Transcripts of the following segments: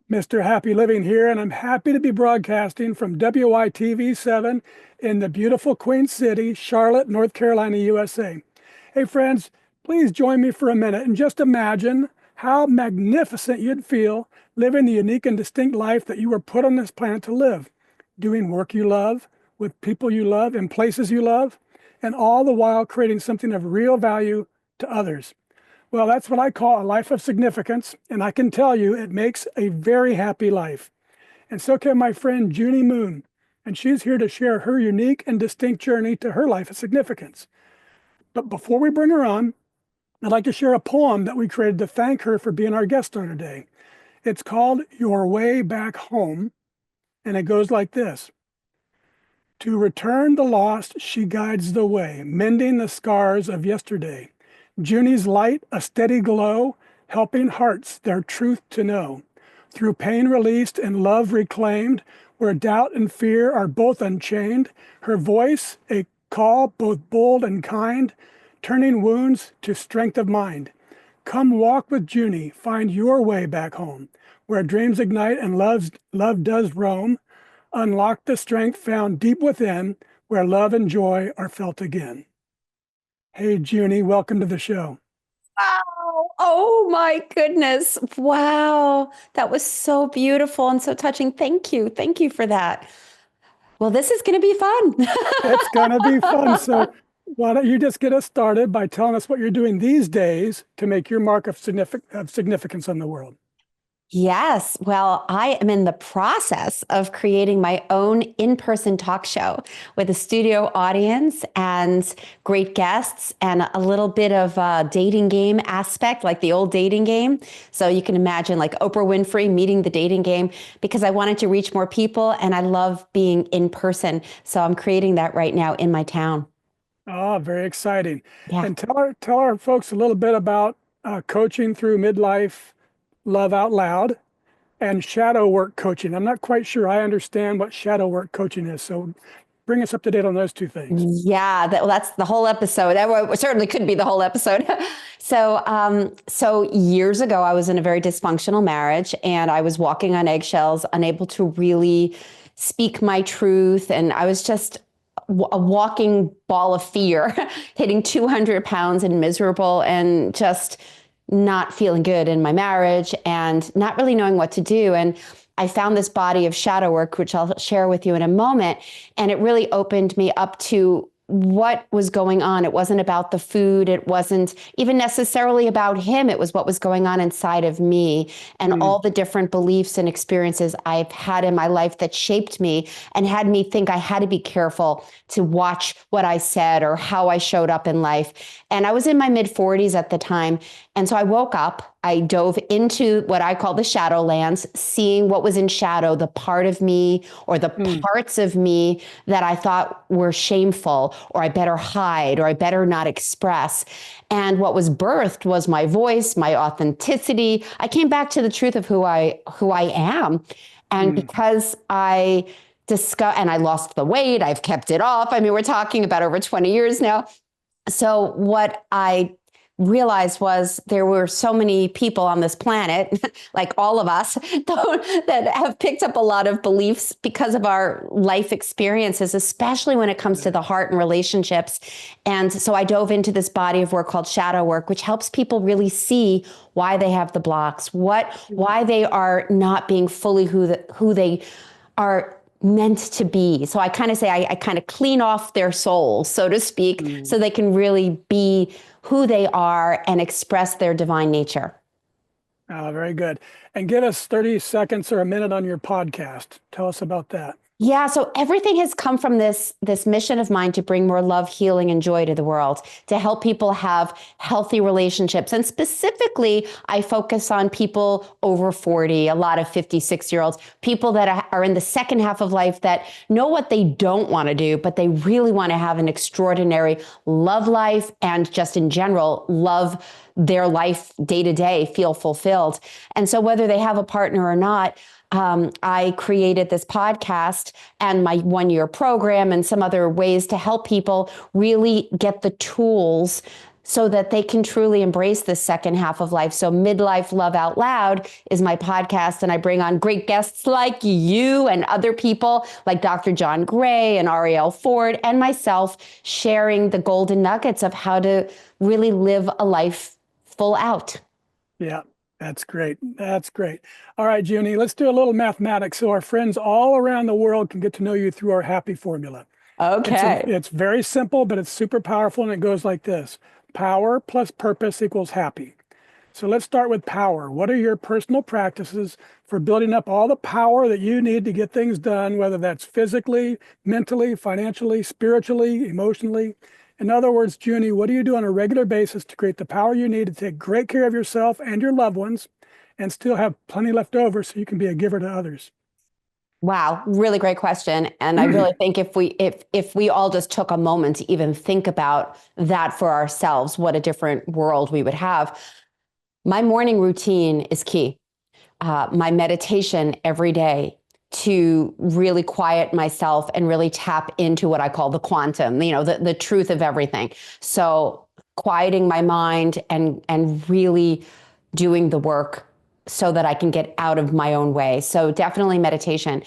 Mr. Happy Living here, and I'm happy to be broadcasting from WITV7 in the beautiful Queen City, Charlotte, North Carolina, USA. Hey friends, please join me for a minute and just imagine how magnificent you'd feel living the unique and distinct life that you were put on this planet to live, doing work you love, with people you love, in places you love, and all the while creating something of real value to others. Well, that's what I call a life of significance, and I can tell you it makes a very happy life. And so can my friend Junie Moon, and she's here to share her unique and distinct journey to her life of significance. But before we bring her on, I'd like to share a poem that we created to thank her for being our guest star today. It's called Your Way Back Home, and it goes like this. To return the lost, she guides the way, mending the scars of yesterday. Junie's light, a steady glow, helping hearts their truth to know. Through pain released and love reclaimed, where doubt and fear are both unchained, her voice, a call both bold and kind, turning wounds to strength of mind. Come walk with Junie, find your way back home, where dreams ignite and love does roam. Unlock the strength found deep within, where love and joy are felt again. Hey, Junie, welcome to the show. Wow. Oh my goodness. Wow. That was so beautiful and so touching. Thank you. Thank you for that. Well, this is going to be fun. It's going to be fun. So why don't you just get us started by telling us what you're doing these days to make your mark of significance on the world? Yes. Well, I am in the process of creating my own in-person talk show with a studio audience and great guests and a little bit of a dating game aspect, like the old dating game. So you can imagine like Oprah Winfrey meeting the dating game, because I wanted to reach more people and I love being in person. So I'm creating that right now in my town. Oh, very exciting. Yeah. And tell our folks a little bit about coaching through Midlife Love Out Loud and shadow work coaching. I'm not quite sure I understand what shadow work coaching is. So bring us up to date on those two things. Yeah, that's the whole episode. Certainly could be the whole episode. So years ago, I was in a very dysfunctional marriage, and I was walking on eggshells, unable to really speak my truth, and I was just a walking ball of fear, hitting 200 pounds and miserable, and just not feeling good in my marriage, and not really knowing what to do. And I found this body of shadow work, which I'll share with you in a moment. And it really opened me up to what was going on. It wasn't about the food. It wasn't even necessarily about him. It was what was going on inside of me and all the different beliefs and experiences I've had in my life that shaped me and had me think I had to be careful to watch what I said or how I showed up in life. And I was in my mid 40s at the time. And so I woke up, I dove into what I call the shadow lands, seeing what was in shadow, the part of me or the parts of me that I thought were shameful, or I better hide, or I better not express. And what was birthed was my voice, my authenticity. I came back to the truth of who I am. And because I discovered, and I lost the weight, I've kept it off. I mean, we're talking about over 20 years now. So what I realized was there were so many people on this planet, like all of us, that have picked up a lot of beliefs because of our life experiences, especially when it comes to the heart and relationships. And so I dove into this body of work called shadow work, which helps people really see why they have the blocks, why they are not being fully who they are meant to be. So I kind of say I kind of clean off their soul, so to speak, so they can really be who they are and express their divine nature. Oh, very good. And give us 30 seconds or a minute on your podcast. Tell us about that. Yeah, so everything has come from this mission of mine to bring more love, healing, and joy to the world, to help people have healthy relationships. And specifically, I focus on people over 40, a lot of 56-year-olds, people that are in the second half of life that know what they don't want to do, but they really want to have an extraordinary love life and just in general, love their life day to day, feel fulfilled. And so whether they have a partner or not, I created this podcast and my 1-year program and some other ways to help people really get the tools so that they can truly embrace the second half of life. So Midlife Love Out Loud is my podcast, and I bring on great guests like you and other people like Dr. John Gray and Ariel Ford and myself, sharing the golden nuggets of how to really live a life full out. Yeah, that's great. That's great. All right, Junie, let's do a little mathematics so our friends all around the world can get to know you through our happy formula. Okay. It's very simple, but it's super powerful, and it goes like this. Power plus purpose equals happy. So let's start with power. What are your personal practices for building up all the power that you need to get things done, whether that's physically, mentally, financially, spiritually, emotionally? In other words, Junie, what do you do on a regular basis to create the power you need to take great care of yourself and your loved ones and still have plenty left over so you can be a giver to others? Wow, really great question. And I really think if we all just took a moment to even think about that for ourselves, what a different world we would have. My morning routine is key. My meditation every day to really quiet myself and really tap into what I call the quantum, the truth of everything. So quieting my mind and really doing the work so that I can get out of my own way. So definitely meditation.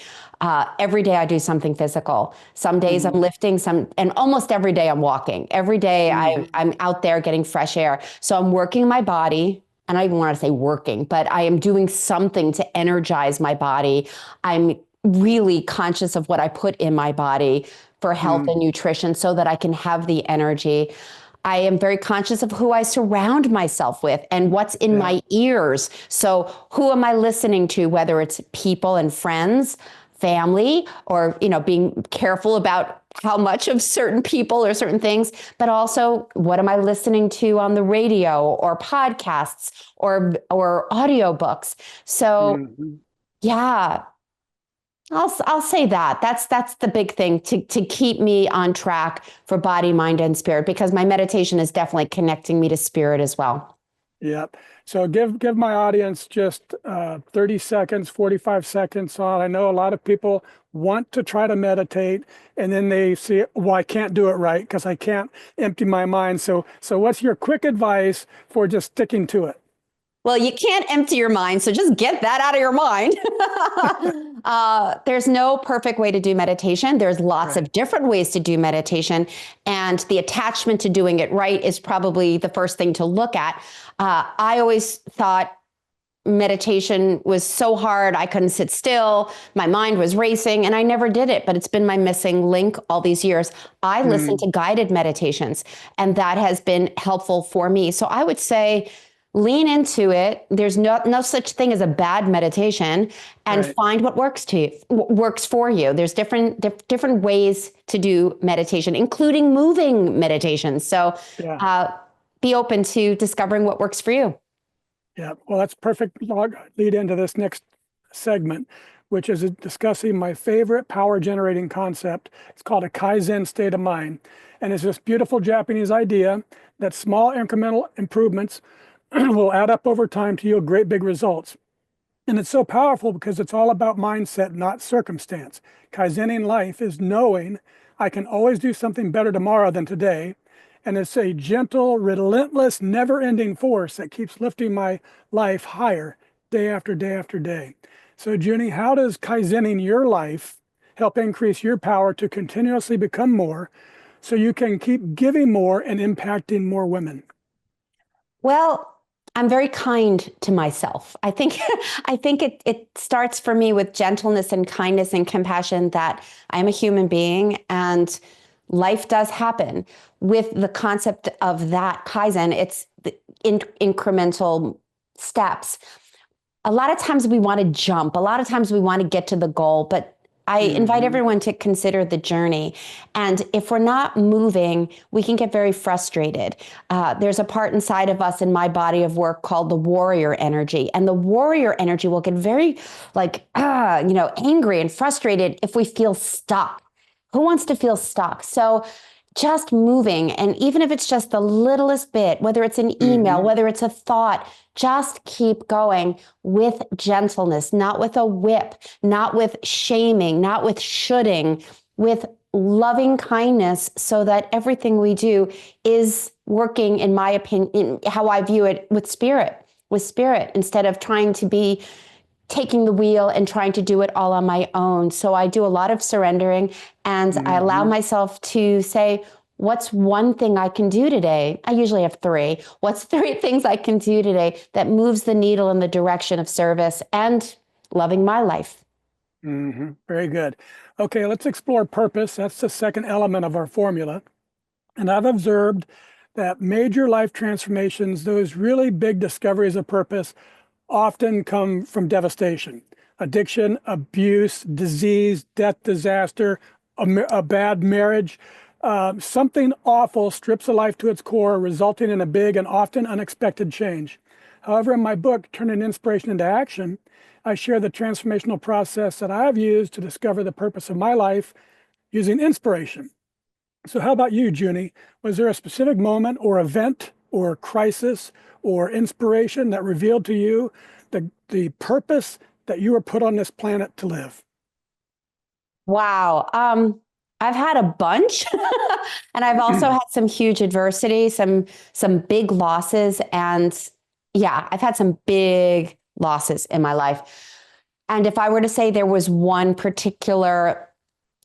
Every day I do something physical. Some days I'm lifting, and almost every day I'm walking. Every day I'm out there getting fresh air. So I'm working my body. I don't even want to say working, but I am doing something to energize my body. I'm really conscious of what I put in my body for health and nutrition so that I can have the energy. I am very conscious of who I surround myself with and what's in my ears. So who am I listening to, whether it's people and friends, family, or, being careful about how much of certain people or certain things, but also what am I listening to on the radio or podcasts or audiobooks. So yeah, I'll say that. That's the big thing to keep me on track for body, mind, and spirit, because my meditation is definitely connecting me to spirit as well. Yep. So give my audience just 30 seconds, 45 seconds on. I know a lot of people want to try to meditate, and then they see, well, I can't do it right because I can't empty my mind. So what's your quick advice for just sticking to it? Well, you can't empty your mind, so just get that out of your mind. There's no perfect way to do meditation. There's lots of different ways to do meditation, and the attachment to doing it right is probably the first thing to look at. I always thought meditation was so hard. I couldn't sit still. My mind was racing, and I never did it, but it's been my missing link all these years. I listen to guided meditations, and that has been helpful for me. So I would say, lean into it. There's no such thing as a bad meditation, and find what works for you. There's different ways to do meditation, including moving meditation. So be open to discovering what works for you. Yeah, well, that's perfect lead into this next segment, which is discussing my favorite power generating concept. It's called a Kaizen state of mind. And it's this beautiful Japanese idea that small incremental improvements will add up over time to yield great big results. And it's so powerful because it's all about mindset, not circumstance. Kaizening life is knowing I can always do something better tomorrow than today. And it's a gentle, relentless, never-ending force that keeps lifting my life higher day after day after day. So, Junie, how does Kaizening your life help increase your power to continuously become more so you can keep giving more and impacting more women? Well, I'm very kind to myself. I think it starts for me with gentleness and kindness and compassion, that I'm a human being and life does happen. With the concept of that Kaizen, it's the incremental steps. A lot of times we want to jump. A lot of times we want to get to the goal, but I invite everyone to consider the journey. And if we're not moving, we can get very frustrated. There's a part inside of us in my body of work called the warrior energy. And the warrior energy will get very angry and frustrated if we feel stuck. Who wants to feel stuck? So just moving, and even if it's just the littlest bit, whether it's an email, whether it's a thought, just keep going with gentleness, not with a whip, not with shaming, not with shoulding, with loving kindness so that everything we do is working, in my opinion, how I view it, with spirit, instead of trying to be taking the wheel and trying to do it all on my own. So I do a lot of surrendering, and I allow Hmm. myself to say, what's one thing I can do today? I usually have three. What's three things I can do today that moves the needle in the direction of service and loving my life? Very good. Okay, let's explore purpose. That's the second element of our formula. And I've observed that major life transformations, those really big discoveries of purpose, often come from devastation, addiction, abuse, disease, death, disaster, a bad marriage. Something awful strips a life to its core, resulting in a big and often unexpected change. However, in my book, Turning Inspiration into Action, I share the transformational process that I've used to discover the purpose of my life using inspiration. So how about you, Junie? Was there a specific moment or event or crisis or inspiration that revealed to you the purpose that you were put on this planet to live? Wow. I've had a bunch, and I've also had some huge adversity, some big losses, and yeah, I've had some big losses in my life. And if I were to say there was one particular,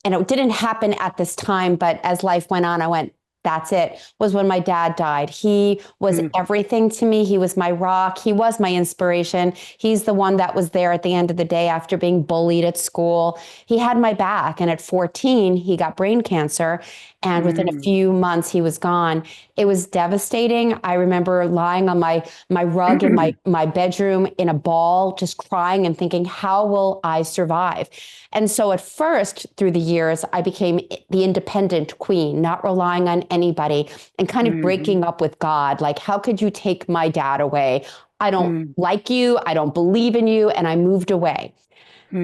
and it didn't happen at this time, but as life went on, I went, that's it, was when my dad died. He was Mm, everything to me. He was my rock. He was my inspiration. He's the one that was there at the end of the day after being bullied at school. He had my back. And at 14, he got brain cancer. And within a mm, few months, he was gone. It was devastating. I remember lying on my rug in my bedroom in a ball, just crying and thinking, how will I survive? And so at first, through the years, I became the independent queen, not relying on anybody and kind of mhm, breaking up with God. Like, how could you take my dad away? I don't mm, like you. I don't believe in you. And I moved away.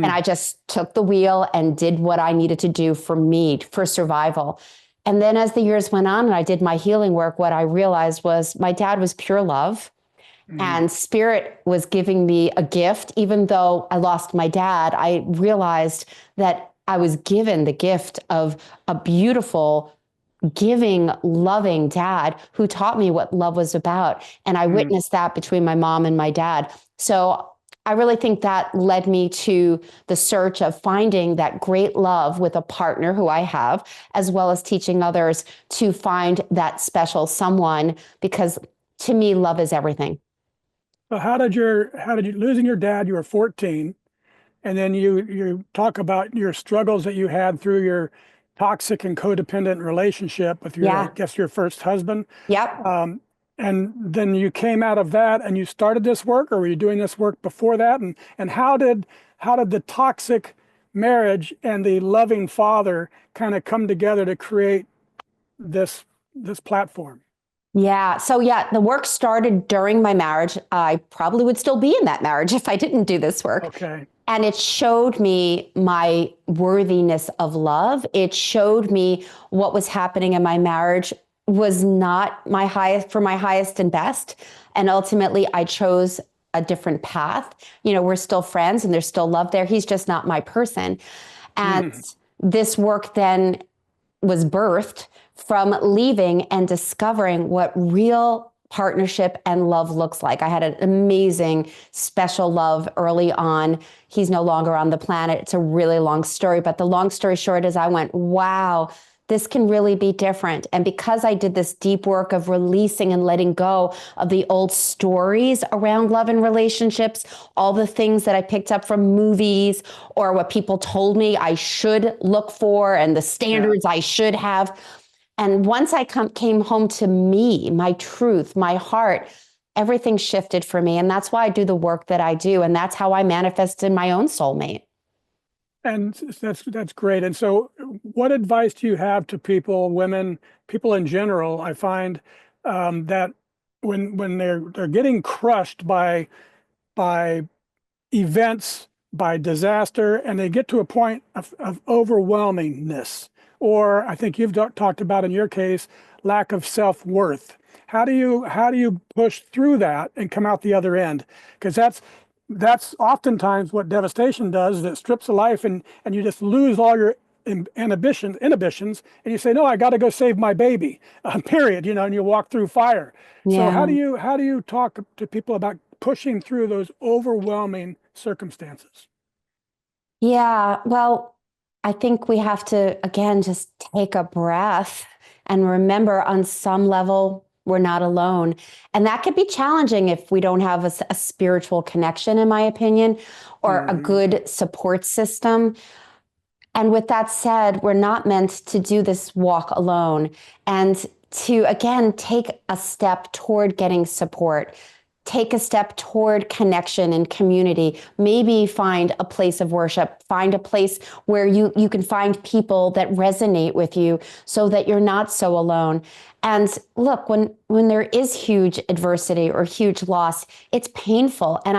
And mm, I just took the wheel and did what I needed to do for me, for survival. And then as the years went on and I did my healing work, what I realized was my dad was pure love. mm, And spirit was giving me a gift. Even though I lost my dad, I realized that I was given the gift of a beautiful, giving, loving dad who taught me what love was about. And I mm. witnessed that between my mom and my dad. So I really think that led me to the search of finding that great love with a partner who I have, as well as teaching others to find that special someone, because to me, love is everything. So how did you losing your dad? You were 14, and then you talk about your struggles that you had through your toxic and codependent relationship with your, I Yeah. guess, your first husband. Yep. Um, and then you came out of that and you started this work, or were you doing this work before that? And how did the toxic marriage and the loving father kind of come together to create this platform? Yeah. So, yeah, the work started during my marriage. I probably would still be in that marriage if I didn't do this work. Okay. And it showed me my worthiness of love. It showed me what was happening in my marriage was not my highest, for my highest and best. And ultimately, I chose a different path. You know, we're still friends and there's still love there. He's just not my person. And Mhm. this work then was birthed from leaving and discovering what real partnership and love looks like. I had an amazing special love early on. He's no longer on the planet. It's a really long story, but the long story short is I went, wow, this can really be different. And because I did this deep work of releasing and letting go of the old stories around love and relationships, all the things that I picked up from movies or what people told me I should look for and the Yeah. standards I should have. And once I came home to me, my truth, my heart, everything shifted for me. And that's why I do the work that I do. And that's how I manifested my own soulmate. And that's great. And so, what advice do you have to people, women, people in general? I find that when they're getting crushed by events, by disaster, and they get to a point of overwhelmingness, or I think you've talked about in your case, lack of self-worth. How do you push through that and come out the other end? Because that's oftentimes what devastation does, is it strips a life and you just lose all inhibitions, and you say, no, I got to go save my baby, period, and you walk through fire. So Yeah. how do you talk to people about pushing through those overwhelming circumstances? Yeah. Well, I think we have to, again, just take a breath and remember on some level, we're not alone. And that could be challenging if we don't have a spiritual connection, in my opinion, or a Hmm. good support system. And with that said, we're not meant to do this walk alone. And to, again, take a step toward getting support, take a step toward connection and community. Maybe find a place of worship, find a place where you can find people that resonate with you so that you're not so alone. And look, when there is huge adversity or huge loss, it's painful. And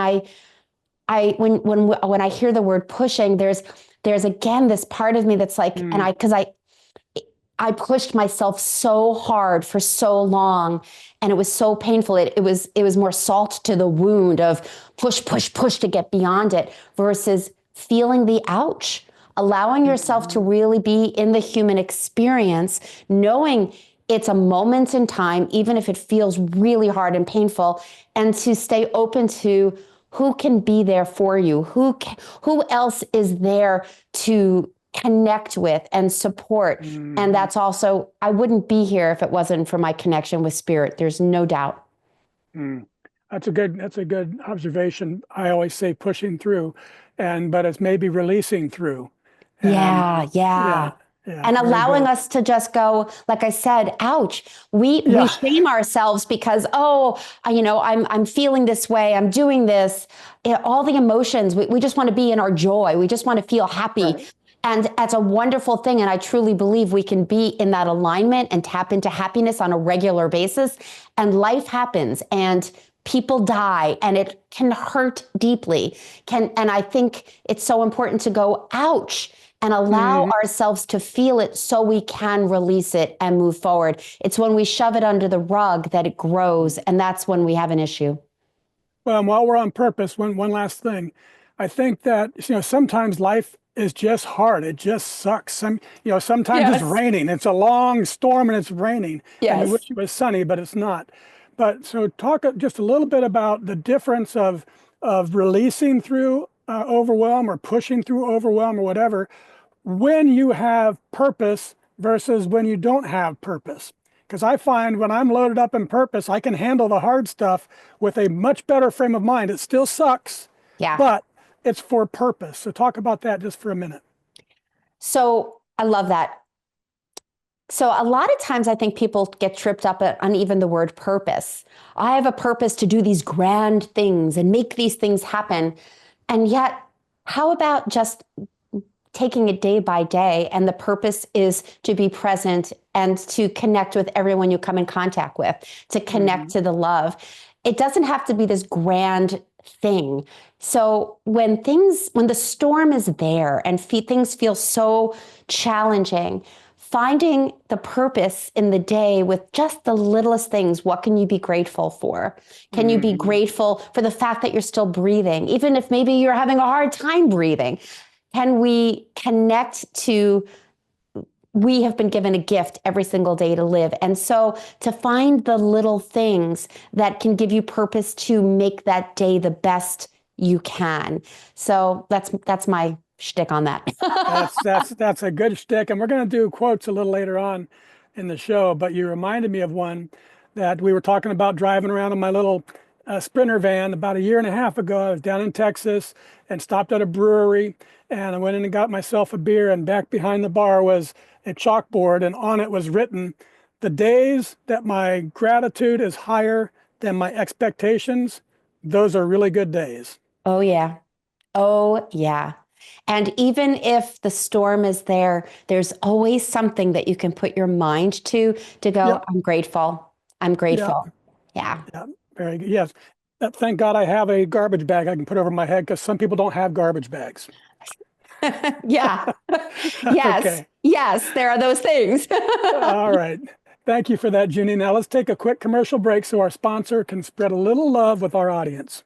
when I hear the word pushing, there's again this part of me that's like, and I pushed myself so hard for so long, and it was so painful. It was more salt to the wound of push, push, push to get beyond it versus feeling the ouch, allowing yourself to Hmm. really be in the human experience, knowing it's a moment in time, even if it feels really hard and painful, and to stay open to who can be there for you, who else is there to connect with and support. And Hmm. that's also, I wouldn't be here if it wasn't for my connection with spirit. There's no doubt. Mm. That's a good observation. I always say pushing through, but it's maybe releasing through. And Yeah, yeah. yeah, yeah, And very allowing good. us to just go, like I said, ouch. We Yeah, shame ourselves because, oh, I'm feeling this way, I'm doing this. All the emotions, we just want to be in our joy. We just want to feel happy. right. And that's a wonderful thing. And I truly believe we can be in that alignment and tap into happiness on a regular basis. And life happens and people die and it can hurt deeply. And I think it's so important to go, ouch, and allow Hmm. ourselves to feel it so we can release it and move forward. It's when we shove it under the rug that it grows. And that's when we have an issue. Well, and while we're on purpose, one last thing. I think that sometimes life is just hard. It just sucks. Sometimes it's Yes. raining. It's a long storm and it's raining, and we Yes. wish it was sunny, but it's not. But so talk just a little bit about the difference of releasing through overwhelm or pushing through overwhelm or whatever when you have purpose versus when you don't have purpose. Because I find when I'm loaded up in purpose, I can handle the hard stuff with a much better frame of mind. It still sucks, Yeah. but it's for purpose. So talk about that just for a minute. So I love that. So a lot of times I think people get tripped up on even the word purpose. I have a purpose to do these grand things and make these things happen. And yet, how about just taking it day by day? And the purpose is to be present and to connect with everyone you come in contact with, to connect Hmm. to the love. It doesn't have to be this grand thing. So when the storm is there and things feel so challenging, finding the purpose in the day with just the littlest things. What can you be grateful for? Can you be Hmm. grateful for the fact that you're still breathing, even if maybe you're having a hard time breathing? Can we connect to, we have been given a gift every single day to live. And so to find the little things that can give you purpose to make that day the best you can. So that's my shtick on that. That's a good shtick, and we're going to do quotes a little later on in the show. But you reminded me of one that we were talking about driving around in my little Sprinter van about a year and a half ago. I was down in Texas and stopped at a brewery, and I went in and got myself a beer. And back behind the bar was a chalkboard, and on it was written, "The days that my gratitude is higher than my expectations, those are really good days." Oh, yeah. Oh, yeah. And even if the storm is there, there's always something that you can put your mind to go, Yep. I'm grateful. I'm Yeah. grateful. Yeah. Yeah, very good. Yes. Thank God I have a garbage bag I can put over my head because some people don't have garbage bags. Yeah. Yes. Okay. Yes. There are those things. All right. Thank you for that, Junie. Now let's take a quick commercial break so our sponsor can spread a little love with our audience.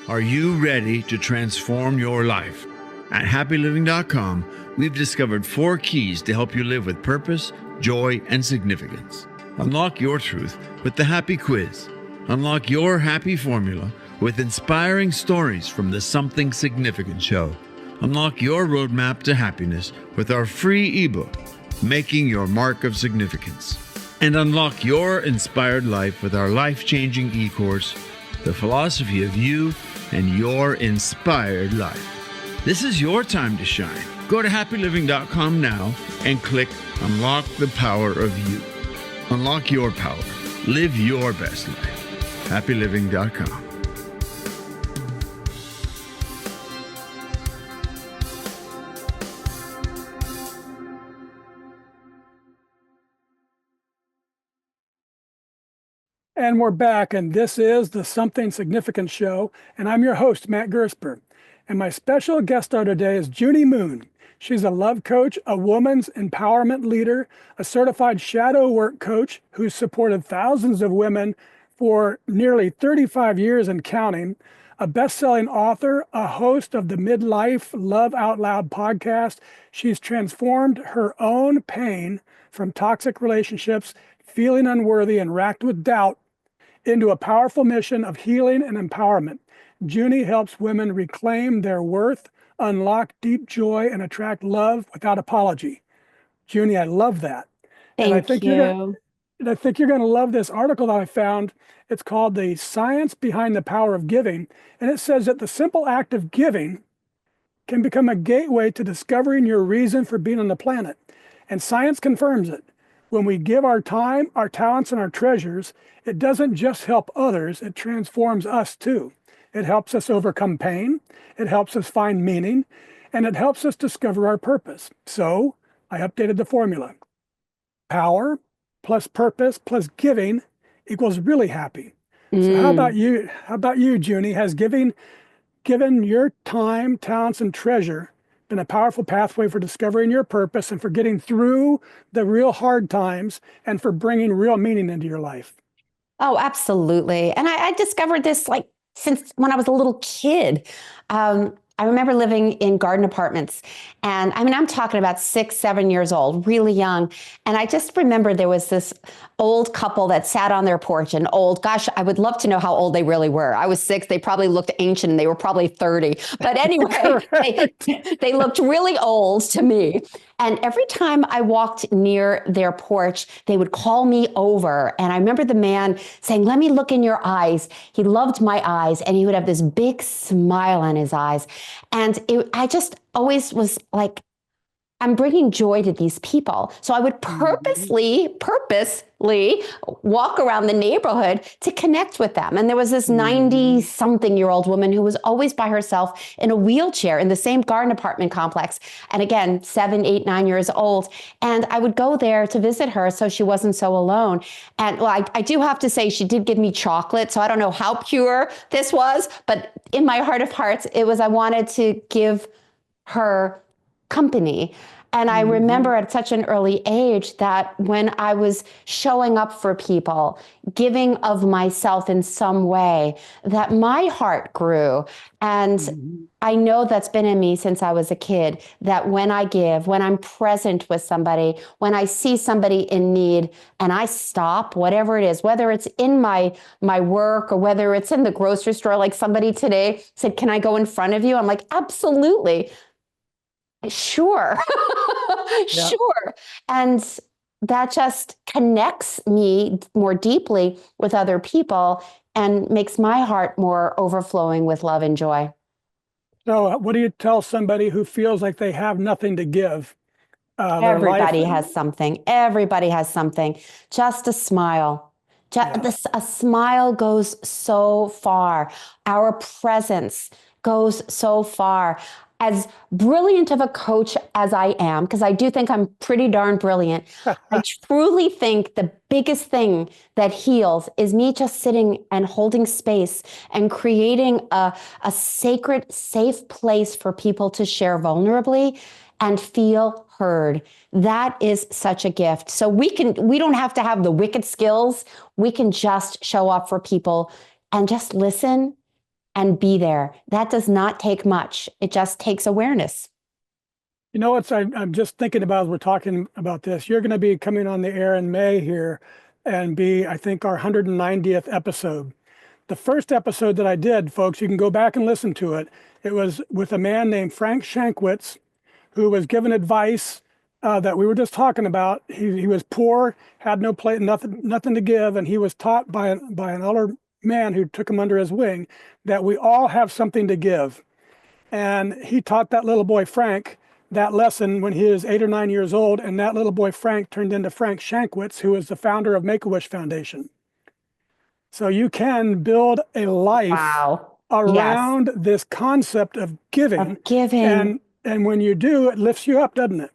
Are you ready to transform your life? At happyliving.com, we've discovered 4 keys to help you live with purpose, joy, and significance. Unlock your truth with the Happy Quiz. Unlock your happy formula with inspiring stories from the Something Significant Show. Unlock your roadmap to happiness with our free ebook, Making Your Mark of Significance. And unlock your inspired life with our life-changing e-course, The Philosophy of You and Your Inspired Life. This is your time to shine. Go to happyliving.com now and click Unlock the Power of You. Unlock your power. Live your best life. happyliving.com. And we're back, and this is the Something Significant Show, and I'm your host, Matt Gersper. And my special guest star today is Junie Moon. She's a love coach, a woman's empowerment leader, a certified shadow work coach who's supported thousands of women for nearly 35 years and counting, a best-selling author, a host of the Midlife Love Out Loud podcast. She's transformed her own pain from toxic relationships, feeling unworthy and racked with doubt, into a powerful mission of healing and empowerment. Junie helps women reclaim their worth, unlock deep joy, and attract love without apology. Junie, I love that. Thank I think you. you're gonna love this article that I found. It's called The Science Behind the Power of Giving. And it says that the simple act of giving can become a gateway to discovering your reason for being on the planet. And science confirms it. When we give our time, our talents, and our treasures, it doesn't just help others, it transforms us too. It helps us overcome pain, it helps us find meaning, and it helps us discover our purpose. So I updated the formula. Power plus purpose plus giving equals really happy. So how about you? How about you, Junie? Has given your time, talents, and treasure been a powerful pathway for discovering your purpose and for getting through the real hard times and for bringing real meaning into your life? Oh, absolutely. And I discovered this like since when I was a little kid. I remember living in garden apartments. And I mean, I'm talking about 6, 7 years old, really young. And I just remember there was this old couple that sat on their porch, and gosh, I would love to know how old they really were. I was 6, they probably looked ancient, and they were probably 30. But anyway, they looked really old to me. And every time I walked near their porch, they would call me over. And I remember the man saying, "Let me look in your eyes." He loved my eyes, and he would have this big smile on his eyes. And I just always was like, I'm bringing joy to these people. So I would purposely walk around the neighborhood to connect with them. And there was this 90-something-year-old woman who was always by herself in a wheelchair in the same garden apartment complex. And again, 7, 8, 9 years old. And I would go there to visit her so she wasn't so alone. And well, I do have to say she did give me chocolate. So I don't know how pure this was, but in my heart of hearts, it was I wanted to give her company. And I remember at such an early age that when I was showing up for people, giving of myself in some way, that my heart grew. And I know that's been in me since I was a kid, that when I give, when I'm present with somebody, when I see somebody in need and I stop, whatever it is, whether it's in my work or whether it's in the grocery store, like somebody today said, "Can I go in front of you?" I'm like, absolutely. Sure. Yeah. Sure. And that just connects me more deeply with other people and makes my heart more overflowing with love and joy. So what do you tell somebody who feels like they have nothing to give? Their life. Everybody has something. Everybody has something. Just a smile. A smile goes so far. Our presence goes so far. As brilliant of a coach as I am, because I do think I'm pretty darn brilliant, I truly think the biggest thing that heals is me just sitting and holding space and creating a sacred, safe place for people to share vulnerably and feel heard. That is such a gift. So we don't have to have the wicked skills. We can just show up for people and just listen and be there. That does not take much. It just takes awareness. You know what I'm just thinking about as we're talking about this? You're going to be coming on the air in May here and be, I think, our 190th episode. The first episode that I did, folks, you can go back and listen to it. It was with a man named Frank Shankwitz, who was given advice that we were just talking about. He was poor, had no plate, nothing to give, and he was taught by an older man who took him under his wing that we all have something to give. And he taught that little boy Frank that lesson when he was 8 or 9 years old, and that little boy Frank turned into Frank Shankwitz, who is the founder of Make-A-Wish Foundation. So you can build a life Wow. around this concept of giving. Of giving. And when you do, it lifts you up, doesn't it?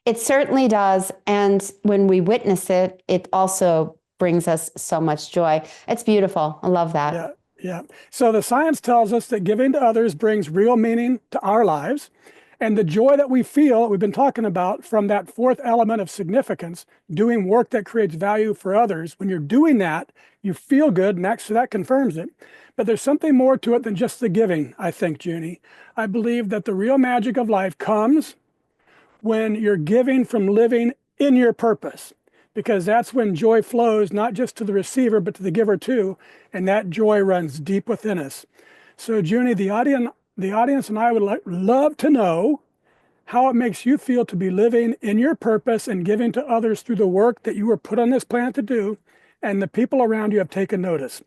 It certainly does. And when we witness it, it also brings us so much joy. It's beautiful. I love that. Yeah, yeah. So the science tells us that giving to others brings real meaning to our lives. And the joy that we feel, we've been talking about from that fourth element of significance, doing work that creates value for others. When you're doing that, you feel good, and that confirms it. But there's something more to it than just the giving, I think, Junie. I believe that the real magic of life comes when you're giving from living in your purpose, because that's when joy flows, not just to the receiver, but to the giver too. And that joy runs deep within us. So Junie, the audience and I would love to know how it makes you feel to be living in your purpose and giving to others through the work that you were put on this planet to do, and the people around you have taken notice.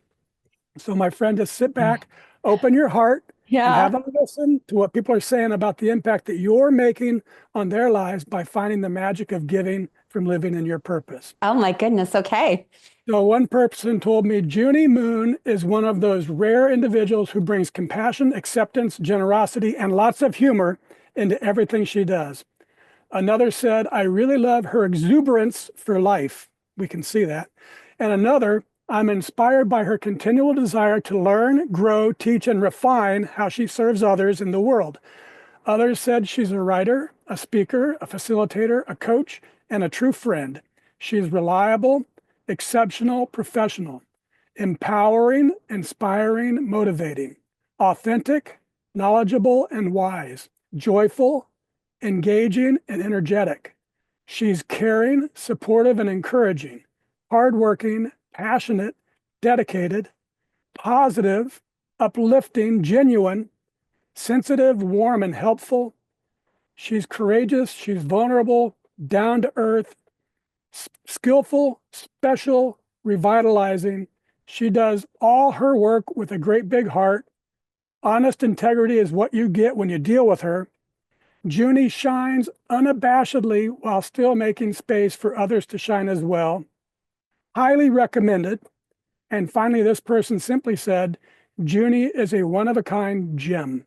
So my friend, just sit back, open your heart, and have them listen to what people are saying about the impact that you're making on their lives by finding the magic of giving from living in your purpose. Oh my goodness. Okay. So one person told me Junie Moon is one of those rare individuals who brings compassion, acceptance, generosity, and lots of humor into everything she does. Another said, I really love her exuberance for life. We can see that. And another, I'm inspired by her continual desire to learn, grow, teach, and refine how she serves others in the world. Others said she's a writer, a speaker, a facilitator, a coach, and a true friend. She's reliable, exceptional, professional, empowering, inspiring, motivating, authentic, knowledgeable, and wise, joyful, engaging, and energetic. She's caring, supportive, and encouraging, hardworking, passionate, dedicated, positive, uplifting, genuine, sensitive, warm, and helpful. She's courageous, she's vulnerable, down to earth, skillful, special, revitalizing. She does all her work with a great big heart. Honest integrity is what you get when you deal with her. Junie shines unabashedly while still making space for others to shine as well. Highly recommended. And finally, this person simply said, Junie is a one-of-a-kind gem.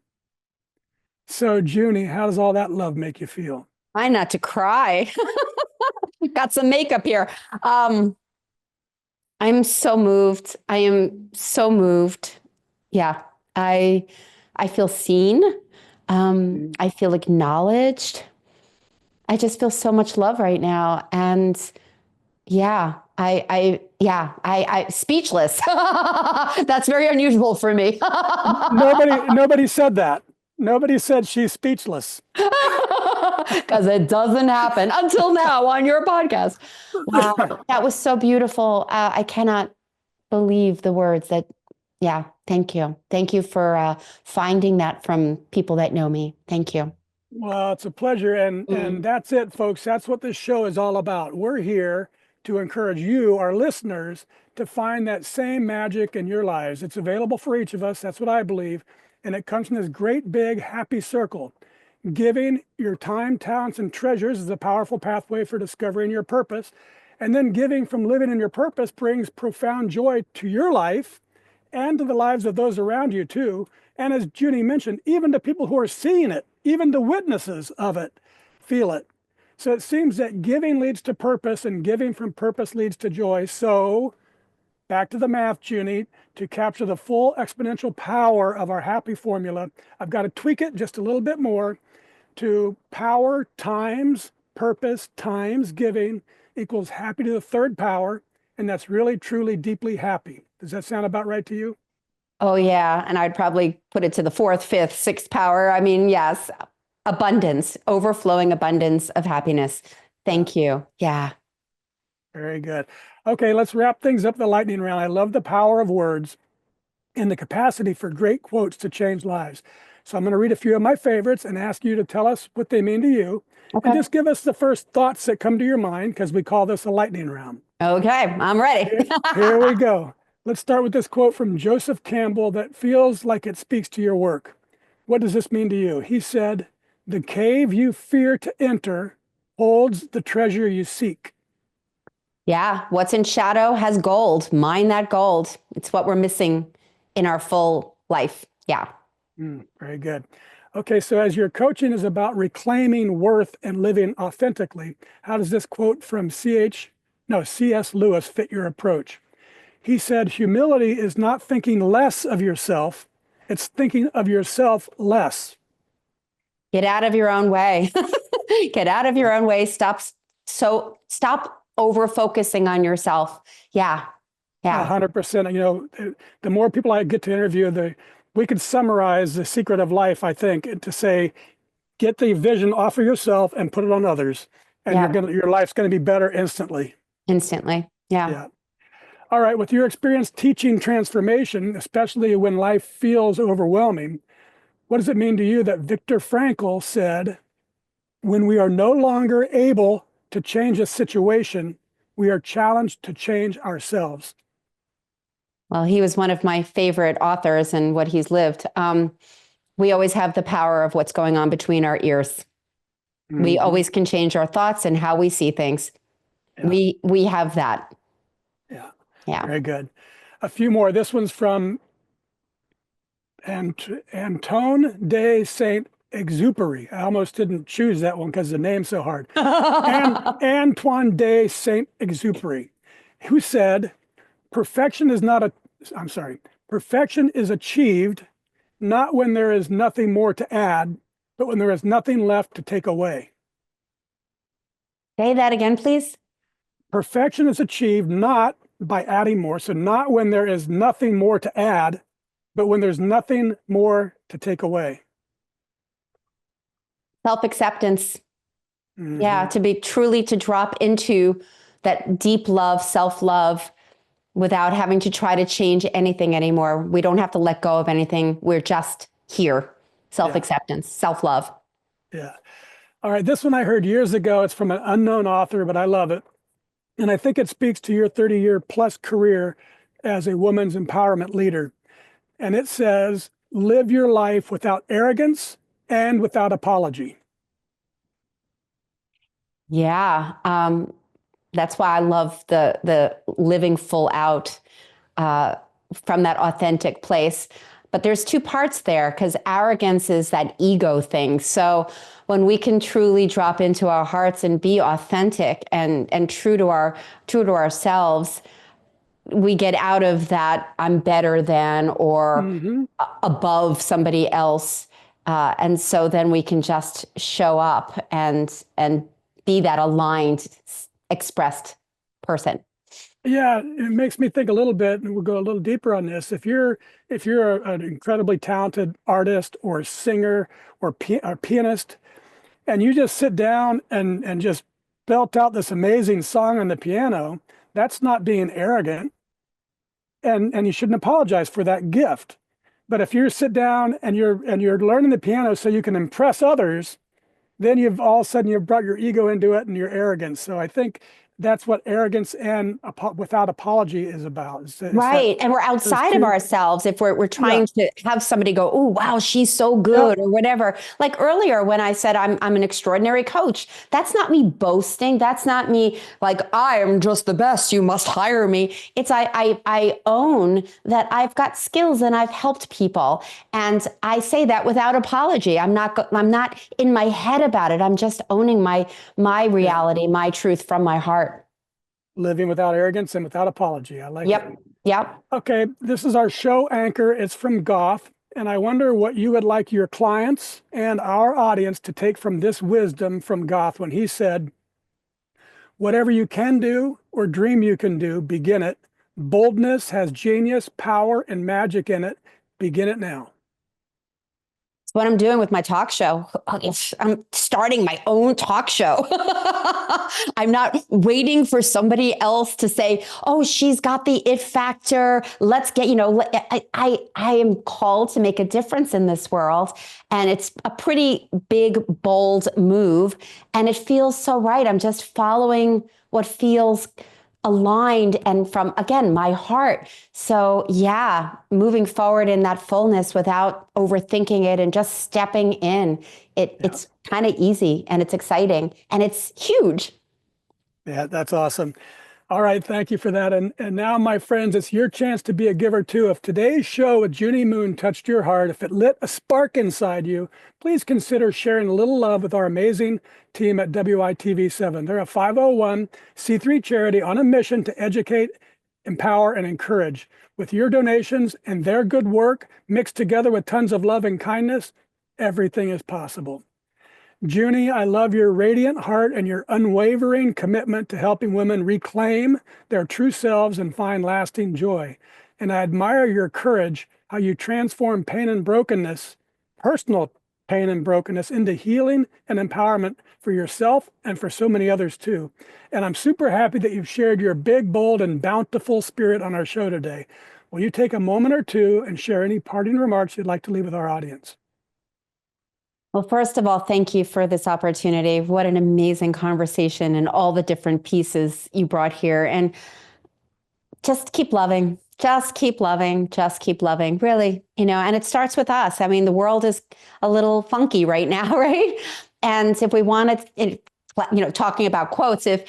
So Junie, how does all that love make you feel? Try not to cry. Got some makeup here. I'm so moved. I am so moved. Yeah, I feel seen. I feel acknowledged. I just feel so much love right now. And yeah, I speechless. That's very unusual for me. Nobody said that. Nobody said she's speechless. Because it doesn't happen until now on your podcast. Wow, that was so beautiful. I cannot believe the words that, yeah, thank you. Thank you for finding that from people that know me. Thank you. Well, it's a pleasure. And that's it, folks. That's what this show is all about. We're here to encourage you, our listeners, to find that same magic in your lives. It's available for each of us. That's what I believe. And it comes from this great, big, happy circle. Giving your time, talents, and treasures is a powerful pathway for discovering your purpose. And then giving from living in your purpose brings profound joy to your life and to the lives of those around you too. And as Junie mentioned, even to people who are seeing it, even the witnesses of it, feel it. So it seems that giving leads to purpose and giving from purpose leads to joy. So back to the math, Junie, to capture the full exponential power of our happy formula, I've got to tweak it just a little bit more to power times purpose times giving equals happy to the third power. And that's really, truly, deeply happy. Does that sound about right to you? Oh, yeah. And I'd probably put it to the fourth, fifth, sixth power. I mean, yes, abundance, overflowing abundance of happiness. Yeah, Thank you. Yeah. very good. Okay, let's wrap things up the lightning round. I love the power of words and the capacity for great quotes to change lives. So I'm going to read a few of my favorites and ask you to tell us what they mean to you. And Okay. just give us the first thoughts that come to your mind because we call this a lightning round. Okay. I'm ready. Here we go. Let's start with this quote from Joseph Campbell that feels like it speaks to your work. What does this mean to you? He said, "The cave you fear to enter holds the treasure you seek." Yeah. What's in shadow has gold. Mine that gold. It's what we're missing in our full life. Yeah. Very good. Okay, so as your coaching is about reclaiming worth and living authentically, how does this quote from C.S. Lewis fit your approach? He said, "Humility is not thinking less of yourself, it's thinking of yourself less." Get out of your own way. Get out of your own way. Stop over focusing on yourself. Yeah. Yeah. 100%. The more people I get to interview, we could summarize the secret of life, I think, to say, get the vision off of yourself and put it on others, and Yeah. your life's going to be better instantly. Instantly. Yeah. Yeah. All right. With your experience teaching transformation, especially when life feels overwhelming, what does it mean to you that Viktor Frankl said, "When we are no longer able to change a situation, we are challenged to change ourselves"? Well, he was one of my favorite authors and what he's lived. We always have the power of what's going on between our ears. We always can change our thoughts and how we see things. Yeah. We have that. Yeah. Yeah. Very good. A few more. This one's from Antoine de Saint-Exupéry. I almost didn't choose that one because the name's so hard. And Antoine de Saint-Exupéry, who said, "Perfection is not a, I'm sorry, perfection is achieved not when there is nothing more to add, but when there is nothing left to take away." Say that again, please. Perfection is achieved not by adding more, so not when there is nothing more to add, but when there's nothing more to take away. Self-acceptance. Mm-hmm. Yeah. To drop into that deep love, self-love, without having to try to change anything anymore. We don't have to let go of anything. We're just here. Self-acceptance, self-love. Yeah. All right. This one I heard years ago. It's from an unknown author, but I love it. And I think it speaks to your 30-year plus career as a woman's empowerment leader. And it says, "Live your life without arrogance and without apology." Yeah. That's why I love the living full out from that authentic place. But there's two parts there, because arrogance is that ego thing. So when we can truly drop into our hearts and be authentic and true to ourselves, we get out of that I'm better than or above somebody else. And so then we can just show up and be that aligned, expressed person. Yeah, it makes me think a little bit, and we'll go a little deeper on this. If you're an incredibly talented artist or singer or pianist, and you just sit down and just belt out this amazing song on the piano, that's not being arrogant, and you shouldn't apologize for that gift. But if you sit down and you're learning the piano so you can impress others, then all of a sudden you've brought your ego into it and your arrogance. So I think that's what arrogance and without apology is about. Right. And we're outside of ourselves if we're trying to have somebody go, "Oh, wow, she's so good," or whatever. Like earlier when I said I'm an extraordinary coach, that's not me boasting. That's not me like, "I am just the best, you must hire me." It's I own that I've got skills and I've helped people. And I say that without apology. I'm not in my head about it. I'm just owning my reality, my truth from my heart. Living without arrogance and without apology. I like it. Yep. Okay, this is our show anchor. It's from Goff. And I wonder what you would like your clients and our audience to take from this wisdom from Goff when he said, "Whatever you can do or dream you can do, begin it. Boldness has genius, power, and magic in it. Begin it now. It's what I'm doing with my talk show. I'm starting my own talk show. I'm not waiting for somebody else to say, oh, she's got the it factor. Let's get, I am called to make a difference in this world. And it's a pretty big, bold move. And it feels so right. I'm just following what feels aligned and from, again, my heart. So yeah, moving forward in that fullness without overthinking it and just stepping in. It's kind of easy and it's exciting and it's huge. Yeah, that's awesome. All right, thank you for that. And now, my friends, it's your chance to be a giver too. If today's show with Junie Moon touched your heart, if it lit a spark inside you, please consider sharing a little love with our amazing team at WITV7. They're a 501c3 charity on a mission to educate, empower, and encourage. With your donations and their good work mixed together with tons of love and kindness, everything is possible. Junie, I love your radiant heart and your unwavering commitment to helping women reclaim their true selves and find lasting joy. And I admire your courage, how you transform pain and brokenness, personal pain and brokenness, into healing and empowerment for yourself and for so many others too. And I'm super happy that you've shared your big, bold, and bountiful spirit on our show today. Will you take a moment or two and share any parting remarks you'd like to leave with our audience? Well, first of all, thank you for this opportunity. What an amazing conversation and all the different pieces you brought here. And just keep loving, just keep loving, just keep loving, really, and it starts with us. I mean, the world is a little funky right now, right? And if we want to, talking about quotes, if,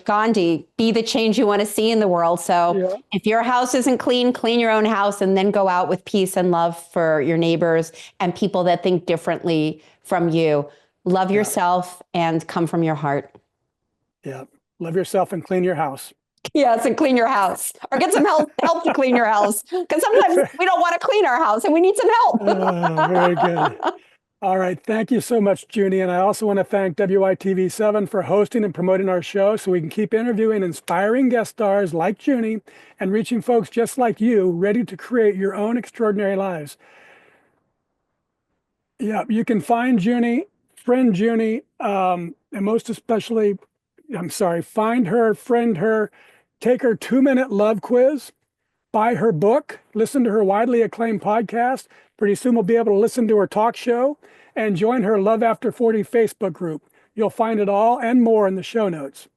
Gandhi, be the change you want to see in the world. So if your house isn't clean, clean your own house and then go out with peace and love for your neighbors and people that think differently from you. Love yourself and come from your heart. Yeah. Love yourself and clean your house. Yes, and clean your house or get some help to clean your house. Because sometimes we don't want to clean our house and we need some help. Very good. All right. Thank you so much, Junie. And I also want to thank WITV7 for hosting and promoting our show so we can keep interviewing inspiring guest stars like Junie and reaching folks just like you, ready to create your own extraordinary lives. Yeah, you can find Junie, friend Junie, and most especially, find her, friend her, take her 2-minute love quiz, buy her book, listen to her widely acclaimed podcast. Pretty soon we'll be able to listen to her talk show and join her Love After 40 Facebook group. You'll find it all and more in the show notes.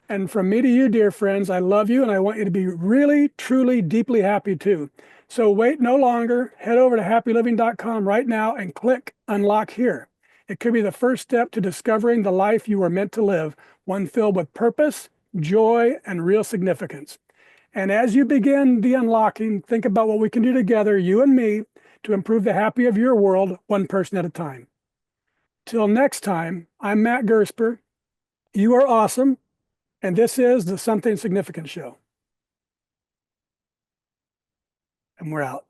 And from me to you, dear friends, I love you and I want you to be really, truly, deeply happy too. So wait no longer. Head over to happyliving.com right now and click Unlock Here. It could be the first step to discovering the life you were meant to live, one filled with purpose, joy, and real significance. And as you begin the unlocking, think about what we can do together, you and me, to improve the happy of your world, one person at a time. Till next time, I'm Matt Gersper. You are awesome. And this is the Something Significant Show. And we're out.